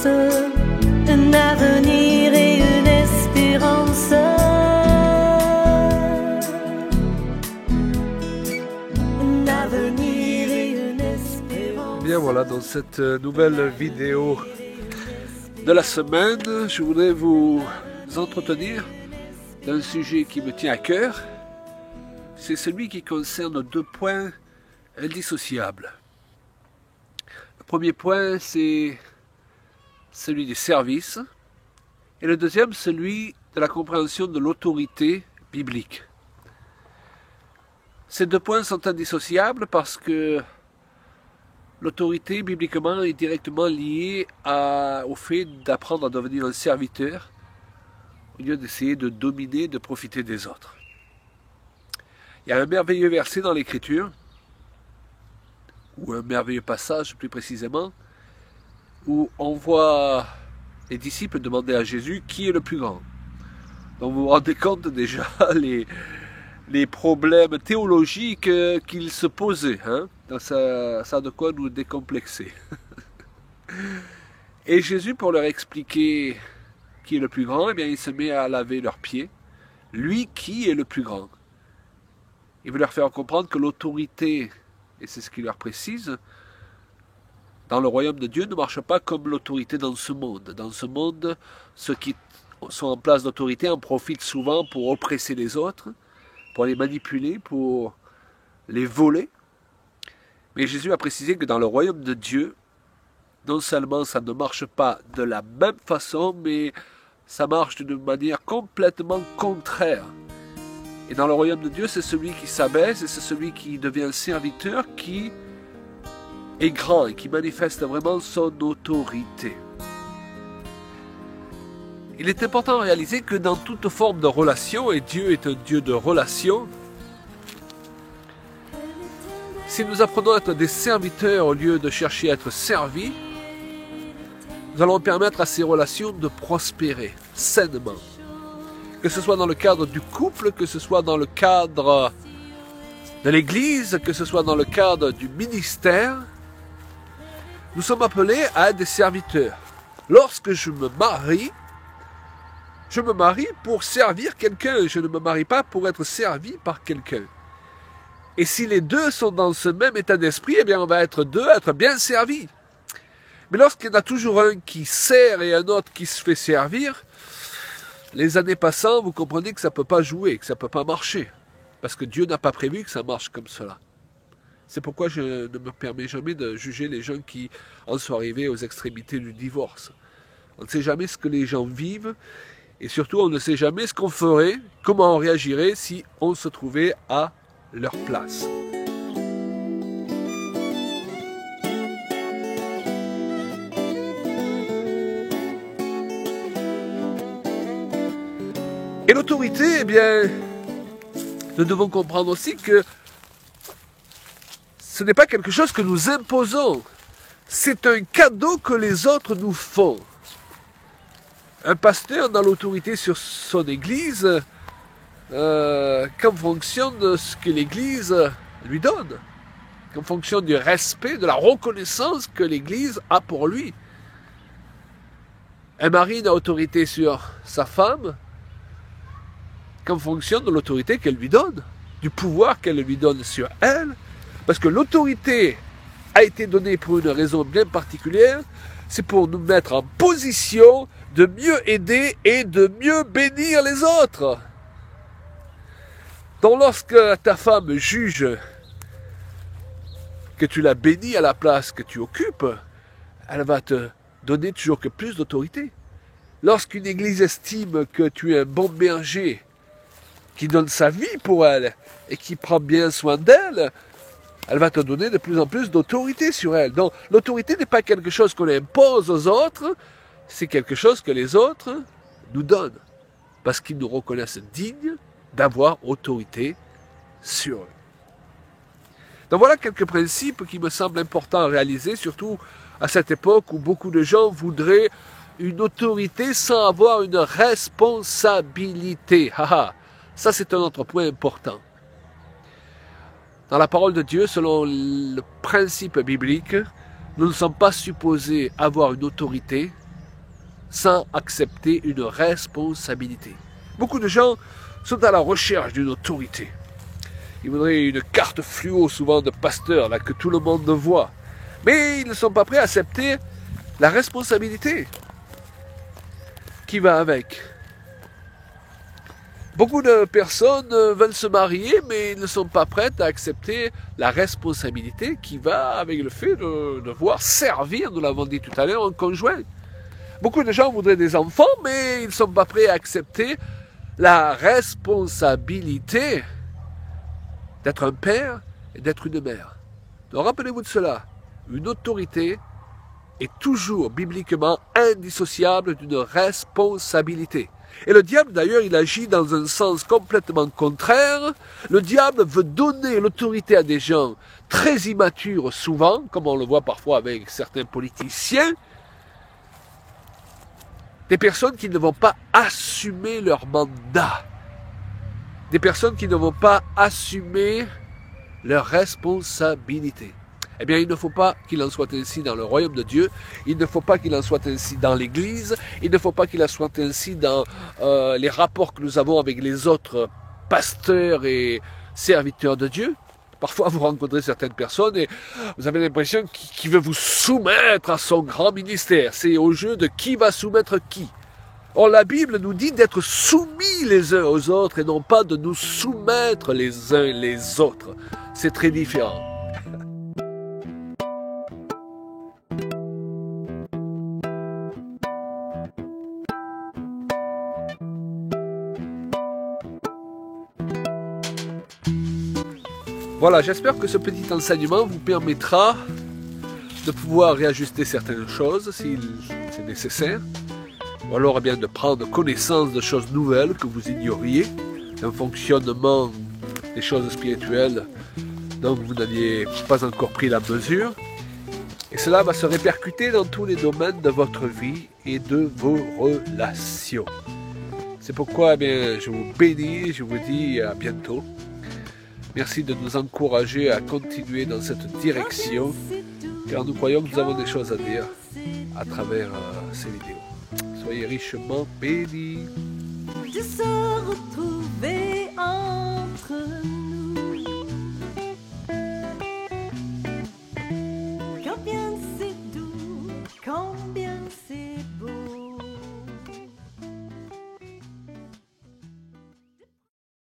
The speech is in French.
un avenir et une espérance. Un avenir et une espérance. Bien voilà, dans cette nouvelle vidéo de la semaine, je voudrais vous entretenir d'un sujet qui me tient à cœur. C'est celui qui concerne 2 points indissociables. Le premier point, c'est celui du service, et le deuxième, celui de la compréhension de l'autorité biblique. Ces 2 points sont indissociables parce que l'autorité, bibliquement, est directement liée au fait d'apprendre à devenir un serviteur au lieu d'essayer de dominer, de profiter des autres. Il y a un merveilleux verset dans l'Écriture, ou un merveilleux passage plus précisément, où on voit les disciples demander à Jésus qui est le plus grand. Donc vous vous rendez compte déjà les problèmes théologiques qu'ils se posaient. Donc ça a de quoi nous décomplexer. Et Jésus, pour leur expliquer qui est le plus grand, eh bien, il se met à laver leurs pieds. Lui qui est le plus grand. Il veut leur faire comprendre que l'autorité, et c'est ce qu'il leur précise, dans le royaume de Dieu ne marche pas comme l'autorité dans ce monde. Dans ce monde, ceux qui sont en place d'autorité en profitent souvent pour oppresser les autres, pour les manipuler, pour les voler. Mais Jésus a précisé que dans le royaume de Dieu, non seulement ça ne marche pas de la même façon, mais ça marche d'une manière complètement contraire. Et dans le royaume de Dieu, c'est celui qui s'abaisse et c'est celui qui devient serviteur qui est grand et qui manifeste vraiment son autorité. Il est important de réaliser que dans toute forme de relation, et Dieu est un Dieu de relation, si nous apprenons à être des serviteurs au lieu de chercher à être servis, nous allons permettre à ces relations de prospérer sainement. Que ce soit dans le cadre du couple, que ce soit dans le cadre de l'Église, que ce soit dans le cadre du ministère, nous sommes appelés à être des serviteurs. Lorsque je me marie pour servir quelqu'un. Je ne me marie pas pour être servi par quelqu'un. Et si les deux sont dans ce même état d'esprit, eh bien on va être deux à être bien servis. Mais lorsqu'il y en a toujours un qui sert et un autre qui se fait servir, les années passant, vous comprenez que ça ne peut pas jouer, que ça ne peut pas marcher. Parce que Dieu n'a pas prévu que ça marche comme cela. C'est pourquoi je ne me permets jamais de juger les gens qui en sont arrivés aux extrémités du divorce. On ne sait jamais ce que les gens vivent, et surtout on ne sait jamais ce qu'on ferait, comment on réagirait si on se trouvait à leur place. Et l'autorité, eh bien, nous devons comprendre aussi que ce n'est pas quelque chose que nous imposons. C'est un cadeau que les autres nous font. Un pasteur dans l'autorité sur son église, qu'en fonction de ce que l'église lui donne, qu'en fonction du respect, de la reconnaissance que l'église a pour lui. Un mari n'a autorité sur sa femme qu'en fonction de l'autorité qu'elle lui donne, du pouvoir qu'elle lui donne sur elle, parce que l'autorité a été donnée pour une raison bien particulière, c'est pour nous mettre en position de mieux aider et de mieux bénir les autres. Donc lorsque ta femme juge que tu la bénis à la place que tu occupes, elle va te donner toujours que plus d'autorité. Lorsqu'une église estime que tu es un bon berger, qui donne sa vie pour elle et qui prend bien soin d'elle, elle va te donner de plus en plus d'autorité sur elle. Donc l'autorité n'est pas quelque chose qu'on impose aux autres, c'est quelque chose que les autres nous donnent, parce qu'ils nous reconnaissent dignes d'avoir autorité sur eux. Donc voilà quelques principes qui me semblent importants à réaliser, surtout à cette époque où beaucoup de gens voudraient une autorité sans avoir une responsabilité. Ça, c'est un autre point important. Dans la parole de Dieu, selon le principe biblique, nous ne sommes pas supposés avoir une autorité sans accepter une responsabilité. Beaucoup de gens sont à la recherche d'une autorité. Ils voudraient une carte fluo, souvent de pasteur, là, que tout le monde voit. Mais ils ne sont pas prêts à accepter la responsabilité qui va avec. Beaucoup de personnes veulent se marier, mais ils ne sont pas prêtes à accepter la responsabilité qui va avec le fait de devoir servir, nous l'avons dit tout à l'heure, un conjoint. Beaucoup de gens voudraient des enfants, mais ils ne sont pas prêts à accepter la responsabilité d'être un père et d'être une mère. Donc rappelez-vous de cela, une autorité est toujours bibliquement indissociable d'une responsabilité. Et le diable, d'ailleurs, il agit dans un sens complètement contraire. Le diable veut donner l'autorité à des gens très immatures, souvent, comme on le voit parfois avec certains politiciens, des personnes qui ne vont pas assumer leur mandat, des personnes qui ne vont pas assumer leur responsabilité. Eh bien, il ne faut pas qu'il en soit ainsi dans le royaume de Dieu, il ne faut pas qu'il en soit ainsi dans l'Église, il ne faut pas qu'il en soit ainsi dans les rapports que nous avons avec les autres pasteurs et serviteurs de Dieu. Parfois, vous rencontrez certaines personnes et vous avez l'impression qu'il veut vous soumettre à son grand ministère. C'est au jeu de qui va soumettre qui. Or, la Bible nous dit d'être soumis les uns aux autres et non pas de nous soumettre les uns les autres. C'est très différent. Voilà, j'espère que ce petit enseignement vous permettra de pouvoir réajuster certaines choses si c'est nécessaire, ou alors eh bien, de prendre connaissance de choses nouvelles que vous ignoriez, un fonctionnement des choses spirituelles dont vous n'aviez pas encore pris la mesure, et cela va se répercuter dans tous les domaines de votre vie et de vos relations. C'est pourquoi eh bien, je vous bénis, je vous dis à bientôt. Merci de nous encourager à continuer dans cette direction, car nous croyons que nous avons des choses à dire à travers ces vidéos. Soyez richement bénis.